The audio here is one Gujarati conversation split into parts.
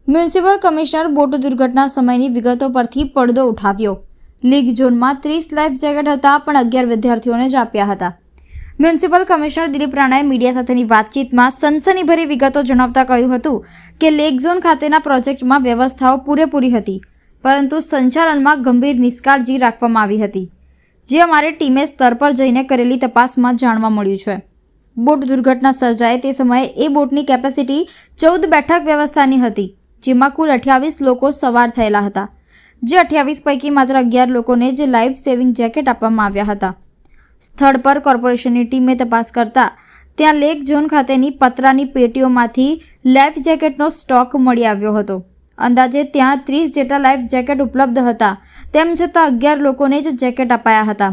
મ્યુનિસિપલ કમિશનર બોટ દુર્ઘટના સમયની વિગતો પરથી પડદો ઉઠાવ્યો। લીગ ઝોનમાં 30 લાઈફ જેકેટ હતા, પણ 11 વિદ્યાર્થીઓને જ આપ્યા હતા। મ્યુનિસિપલ કમિશનર દિલીપ રાણાએ મીડિયા સાથેની વાતચીતમાં સનસનીભરી વિગતો જણાવતા કહ્યું હતું કે લેક ઝોન ખાતેના પ્રોજેક્ટમાં વ્યવસ્થાઓ પૂરેપૂરી હતી, પરંતુ સંચાલનમાં ગંભીર નિષ્કાળજી રાખવામાં આવી હતી, જે અમારી ટીમે સ્તર પર જઈને કરેલી તપાસમાં જાણવા મળ્યું છે। બોટ દુર્ઘટના સર્જાય તે સમયે એ બોટની કેપેસિટી 14 બેઠક વ્યવસ્થાની હતી, જેમાં કુલ 28 લોકો સવાર થયેલા હતા, જે 28 પૈકી માત્ર 11 લોકોને જ લાઈફ સેવિંગ જેકેટ આપવામાં આવ્યા હતા। સ્થળ પર કોર્પોરેશનની ટીમે તપાસ કરતા ત્યાં લેક ઝોન ખાતેની પતરાની પેટીઓમાંથી લાઈફ જેકેટનો સ્ટોક મળી આવ્યો હતો। અંદાજે ત્યાં 30 જેટલા લાઈફ જેકેટ ઉપલબ્ધ હતા, તેમ છતાં 11 લોકોને જ જેકેટ અપાયા હતા।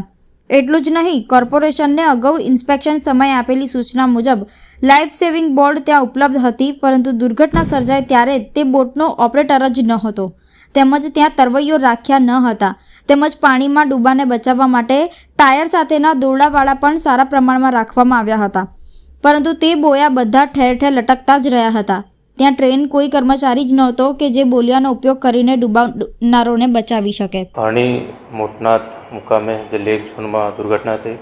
એટલું જ નહીં, કોર્પોરેશનને અગાઉ ઇન્સ્પેક્શન સમયે આપેલી સૂચના મુજબ લાઈફ સેવિંગ બોર્ડ ત્યાં ઉપલબ્ધ હતી, પરંતુ દુર્ઘટના સર્જાય ત્યારે તે બોટનો ઓપરેટર જ ન હતો, તેમજ ત્યાં તરવૈયો રાખ્યા ન હતા, તેમજ પાણીમાં ડૂબાને બચાવવા માટે ટાયર સાથેના દોરડાવાળા પણ સારા પ્રમાણમાં રાખવામાં આવ્યા હતા, પરંતુ તે બોયા બધા ઠેર ઠેર લટકતા જ રહ્યા હતા। ત્યાં ટ્રેન કોઈ કર્મચારી જ નહોતો કે જે બોલિયાનો ઉપયોગ કરીને ડૂબાનારોને બચાવી શકે। અણી મોટનાથ મુકામે જે લેક ઝોનમાં દુર્ઘટના થઈ,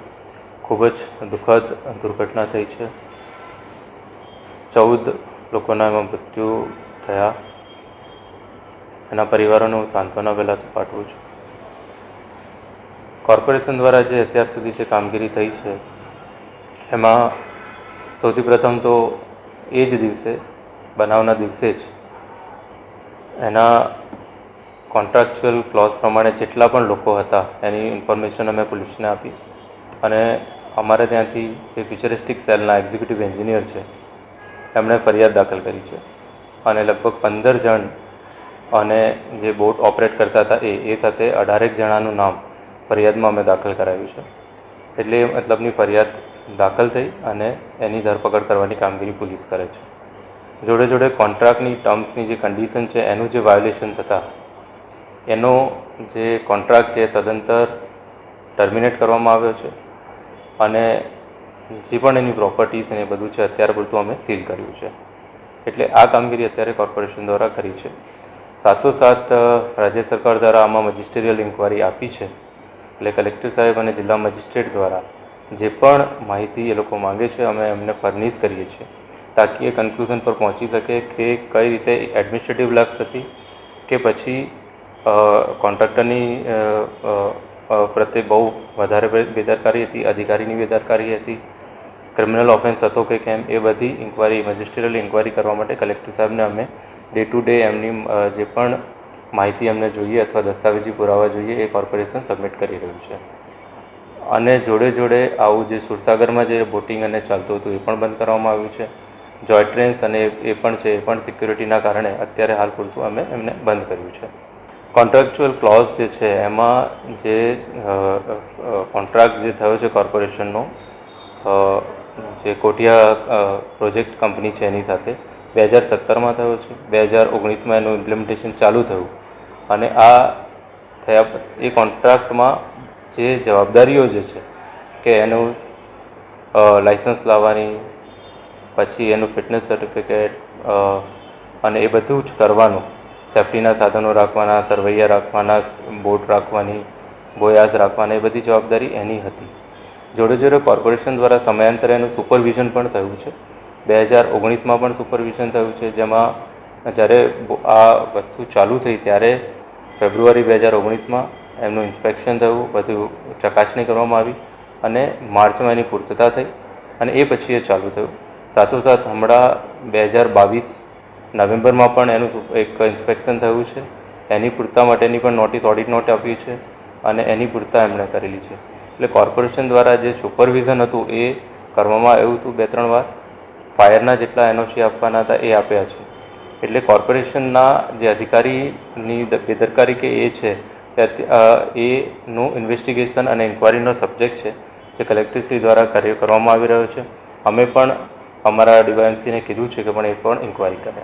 ખૂબ જ દુઃખદ દુર્ઘટના થઈ છે। 14 લોકોના એમાં મૃત્યુ થયા। એના પરિવારોને હું સાંત્વના પહેલાં તો પાઠવું છું। કોર્પોરેશન દ્વારા જે અત્યાર સુધી જે કામગીરી થઈ છે, એમાં સૌથી પ્રથમ તો એ જ દિવસે, બનાવના દિવસે જ એના કોન્ટ્રાક્ચ્યુઅલ ક્લોઝ પ્રમાણે જેટલા પણ લોકો હતા એની ઇન્ફોર્મેશન અમે પોલીસને આપી, અને અમારે ત્યાંથી જે ફ્યુચરિસ્ટિક સેલના એક્ઝિક્યુટિવ એન્જિનિયર છે એમણે ફરિયાદ દાખલ કરી છે, અને લગભગ 15 જણ અને જે બોટ ઓપરેટ કરતા હતા એ સાથે 18 જણાનું નામ ફરિયાદમાં અમે દાખલ કરાવ્યું છે। એટલે એ મતલબની ફરિયાદ દાખલ થઈ અને એની ધરપકડ કરવાની કામગીરી પોલીસ કરે છે। જોડે જોડે કોન્ટ્રાક્ટની ટર્મ્સની જે કન્ડિશન છે એનું જે વાયોલેશન થતા એનો જે કોન્ટ્રાક્ટ છે સદંતર ટર્મિનેટ કરવામાં આવ્યો છે, અને જે પણ એની પ્રોપર્ટીઝ અને એ બધું છે અત્યારે પૂરતું અમે સીલ કર્યું છે। એટલે આ કામગીરી અત્યારે કોર્પોરેશન દ્વારા કરી છે। સાથોસાથ રાજ્ય સરકાર દ્વારા આમાં મજિસ્ટ્રિયલ ઇન્કવાયરી આપી છે, એટલે કલેક્ટર સાહેબ અને જિલ્લા મજિસ્ટ્રેટ દ્વારા જે પણ માહિતી એ લોકો માંગે છે અમે એમને ફર્નિશ કરીએ છીએ, તાકી એ કન્ક્લુઝન પર પહોંચી શકે કે કઈ રીતે એડમિનિસ્ટ્રેટિવ લેપ્સ હતી કે પછી કોન્ટ્રાક્ટરની પ્રત્યે બહુ વધારે બેદરકારી હતી, અધિકારીની બેદરકારી હતી, ક્રિમિનલ ઓફેન્સ હતો કે કેમ, એ બધી ઇન્કવાયરી મજિસ્ટ્રિયલ ઇન્કવાયરી કરવા માટે કલેક્ટર સાહેબને અમે ડે ટુ ડે એમની જે પણ માહિતી અમને જોઈએ અથવા દસ્તાવેજી પુરાવા જોઈએ એ કોર્પોરેશન સબમિટ કરી રહ્યું છે। અને જોડે જોડે આવું જે સુરસાગરમાં જે બોટિંગ અને ચાલતું હતું એ પણ બંધ કરવામાં આવ્યું છે। જોય ટ્રેન્સ અને એ પણ છે, એ પણ સિક્યુરિટીના કારણે અત્યારે હાલ પૂરતું અમે એમને બંધ કર્યું છે। કોન્ટ્રાક્ચ્યુઅલ ક્લોઝ જે છે એમાં જે કોન્ટ્રાક્ટ જે થયો છે કોર્પોરેશનનો જે કોટિયા પ્રોજેક્ટ કંપની છે એની સાથે 2017માં થયો છે, 2019માં એનું ઇમ્પ્લિમેન્ટેશન ચાલુ થયું, અને આ થયા એ કોન્ટ્રાક્ટમાં જે જવાબદારીઓ જે છે કે એનું લાઇસન્સ લાવવાની, પછી એનું ફિટનેસ સર્ટિફિકેટ અને એ બધું જ કરવાનું, સેફ્ટીના સાધનો રાખવાના, તરવૈયા રાખવાના, બોટ રાખવાની, બોયાઝ રાખવાના, એ બધી જવાબદારી એની હતી। જોડે જોડે કોર્પોરેશન દ્વારા સમયાંતરે એનું સુપરવિઝન પણ થયું છે। 2019માં પણ સુપરવિઝન થયું છે, જેમાં જ્યારે આ વસ્તુ ચાલુ થઈ ત્યારે ફેબ્રુઆરી 2019માં એમનું ઇન્સ્પેક્શન થયું, બધું ચકાસણી કરવામાં આવી, અને માર્ચમાં એની પૂર્તતા થઈ, અને એ પછી એ ચાલુ થયું। સાથોસાથ હમણાં 2022 નવેમ્બરમાં પણ એનું એક ઇન્સ્પેક્શન થયું છે, એની પૂર્તતા માટેની પણ નોટિસ, ઓડિટ નોટ આપી છે, અને એની પૂર્તતા એમણે કરેલી છે। એટલે કોર્પોરેશન દ્વારા જે સુપરવિઝન હતું એ કરવામાં આવ્યું હતું 2-3 વાર, ફાયરના જેટલા એનઓસી આપવાના હતા એ આપ્યા છે। એટલે કોર્પોરેશનના જે અધિકારીની બેદરકારી કે એ છે એનું ઇન્વેસ્ટિગેશન અને ઇન્કવાયરીનો સબ્જેક્ટ છે, જે કલેક્ટરશ્રી દ્વારા કરવામાં આવી રહ્યો છે। અમે પણ અમારા ડીવાયએમસીને કીધું છે કે પણ એ પણ ઇન્કવાયરી કરે।